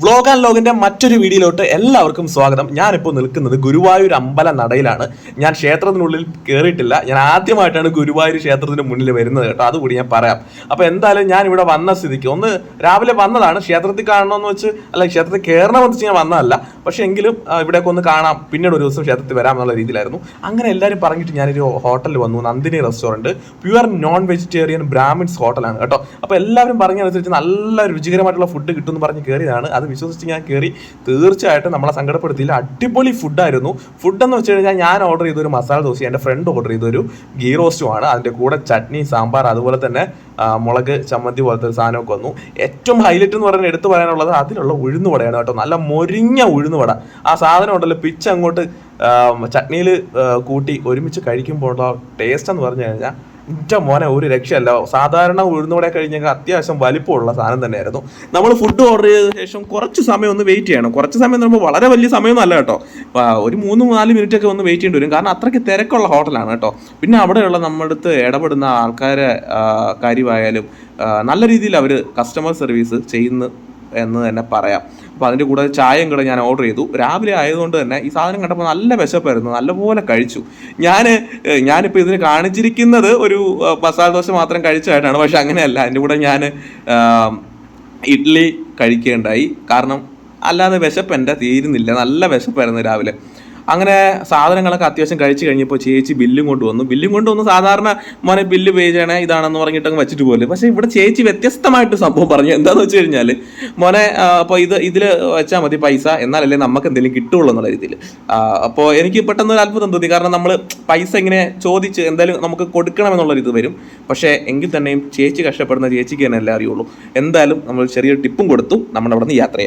Vlog and ലോഗിന്റെ മറ്റൊരു വീഡിയോയിലോട്ട് എല്ലാവർക്കും സ്വാഗതം. ഞാനിപ്പോൾ നിൽക്കുന്നത് ഗുരുവായൂർ അമ്പല നടയിലാണ്. ഞാൻ ക്ഷേത്രത്തിനുള്ളിൽ കയറിയിട്ടില്ല. ഞാൻ ആദ്യമായിട്ടാണ് ഗുരുവായൂർ ക്ഷേത്രത്തിന് മുന്നിൽ വരുന്നത് കേട്ടോ. അതുകൂടി ഞാൻ പറയാം. അപ്പോൾ എന്തായാലും ഞാൻ ഇവിടെ വന്ന സ്ഥിതിക്ക് ഒന്ന് രാവിലെ വന്നതാണ്. ക്ഷേത്രത്തിൽ കാണണമെന്ന് വെച്ച് അല്ല, ക്ഷേത്രത്തിൽ കയറണമെന്ന് വെച്ച് ഞാൻ വന്നതല്ല. പക്ഷേ എങ്കിലും ഇവിടെയൊക്കെ ഒന്ന് കാണാം, പിന്നീട് ഒരു ദിവസം ക്ഷേത്രത്തിൽ വരാം എന്നുള്ള രീതിയിലായിരുന്നു. അങ്ങനെ എല്ലാവരും പറഞ്ഞിട്ട് ഞാനൊരു ഹോട്ടലിൽ വന്നു, Nandini restaurant. Pure non vegetarian Brahmins ഹോട്ടലാണ് കേട്ടോ. അപ്പോൾ എല്ലാവരും പറഞ്ഞതനുസരിച്ച് നല്ല രുചികരമായിട്ടുള്ള ഫുഡ് കിട്ടുമെന്ന് പറഞ്ഞ് കയറിയതാണ്. അത് വിശ്വസിച്ച് ഞാൻ കയറി. തീർച്ചയായിട്ടും നമ്മളെ സങ്കടപ്പെടുത്തിയില്ല. അടിപൊളി ഫുഡായിരുന്നു. ഫുഡെന്ന് വെച്ച് കഴിഞ്ഞാൽ ഞാൻ ഓർഡർ ചെയ്തൊരു മസാല ദോശ, എൻ്റെ ഫ്രണ്ട് ഓർഡർ ചെയ്തൊരു ഗീ റോസ്റ്റുമാണ്. അതിൻ്റെ കൂടെ ചട്നി, സാമ്പാർ, അതുപോലെ തന്നെ മുളക് ചമ്മന്തി പോലത്തെ ഒരു സാധനമൊക്കെ വന്നു. ഏറ്റവും ഹൈലൈറ്റ് എന്ന് പറഞ്ഞാൽ എടുത്തു പറയാനുള്ളത് അതിലുള്ള ഉഴുന്നുവടയാണ് കേട്ടോ. നല്ല മൊരിഞ്ഞ ഉഴുന്നുവട. ആ സാധനം ഉണ്ടല്ലോ, പിച്ച് അങ്ങോട്ട് ചട്നിയിൽ കൂട്ടി ഒരുമിച്ച് കഴിക്കുമ്പോൾ ടേസ്റ്റ് എന്ന് പറഞ്ഞു കഴിഞ്ഞാൽ എൻ്റെ മോനെ ഒരു രക്ഷയല്ല. സാധാരണ ഉഴുന്നുവട കഴിഞ്ഞാൽ അത്യാവശ്യം വലിപ്പമുള്ള സാധനം തന്നെയായിരുന്നു. നമ്മൾ ഫുഡ് ഓർഡർ ചെയ്ത ശേഷം കുറച്ച് സമയം ഒന്ന് വെയിറ്റ് ചെയ്യണം. കുറച്ച് സമയം എന്ന് പറയുമ്പോൾ വളരെ വലിയ സമയമൊന്നും അല്ല കേട്ടോ. ഒരു 3-4 മിനിറ്റ് ഒക്കെ ഒന്ന് വെയിറ്റ് ചെയ്യേണ്ടി വരും. കാരണം അത്രയ്ക്ക് തിരക്കുള്ള ഹോട്ടലാണ് കേട്ടോ. പിന്നെ അവിടെയുള്ള നമ്മുടെ അടുത്ത് ഇടപെടുന്ന ആൾക്കാരെ കാര്യമായാലും നല്ല രീതിയിൽ അവർ കസ്റ്റമർ സർവീസ് ചെയ്യുന്നു എന്ന് തന്നെ പറയാം. അപ്പോൾ അതിൻ്റെ കൂടെ ചായയും കൂടെ ഞാൻ ഓർഡർ ചെയ്തു. രാവിലെ ആയതുകൊണ്ട് തന്നെ ഈ സാധനം കണ്ടപ്പോൾ നല്ല വിശപ്പായിരുന്നു. നല്ലപോലെ കഴിച്ചു. ഞാനിപ്പോൾ ഇതിന് കാണിച്ചിരിക്കുന്നത് ഒരു മസാല ദോശ മാത്രം കഴിച്ചതായിട്ടാണ്. പക്ഷെ അങ്ങനെയല്ല. അതിൻ്റെ കൂടെ ഞാൻ ഇഡ്ഡലി കഴിക്കുകയുണ്ടായി. കാരണം അല്ലാതെ വിശപ്പ് എൻ്റെ തീരുന്നില്ല. നല്ല വിശപ്പായിരുന്നു രാവിലെ. അങ്ങനെ സാധനങ്ങളൊക്കെ അത്യാവശ്യം കഴിച്ച് കഴിഞ്ഞപ്പോൾ ചേച്ചി ബില്ലും കൊണ്ടുവന്നു. സാധാരണ മോനെ ബില്ല് പേ ചെയ്യണേ ഇതാണെന്ന് പറഞ്ഞിട്ടങ്ങ് വെച്ചിട്ട് പോലെ. പക്ഷേ ഇവിടെ ചേച്ചി വ്യത്യസ്തമായിട്ട് സംഭവം പറഞ്ഞു. എന്താണെന്ന് വെച്ച് കഴിഞ്ഞാൽ, മോനെ അപ്പോൾ ഇതിൽ വെച്ചാൽ മതി പൈസ, എന്നാലല്ലേ നമുക്ക് എന്തെങ്കിലും കിട്ടുള്ളൂ എന്നുള്ള രീതിയിൽ. അപ്പോൾ എനിക്ക് പെട്ടെന്ന് ഒരു അത്ഭുതം തോന്നി. കാരണം നമ്മൾ പൈസ ഇങ്ങനെ ചോദിച്ച് എന്തായാലും നമുക്ക് കൊടുക്കണമെന്നുള്ള ഇത് വരും. പക്ഷേ എങ്കിൽ തന്നെയും ചേച്ചി കഷ്ടപ്പെടുന്ന ചേച്ചിക്ക് തന്നെ എല്ലാം അറിയുള്ളൂ. എന്തായാലും നമ്മൾ ചെറിയൊരു ടിപ്പും കൊടുത്തു. നമ്മുടെ അവിടെ നിന്ന് യാത്ര ചെയ്യാം.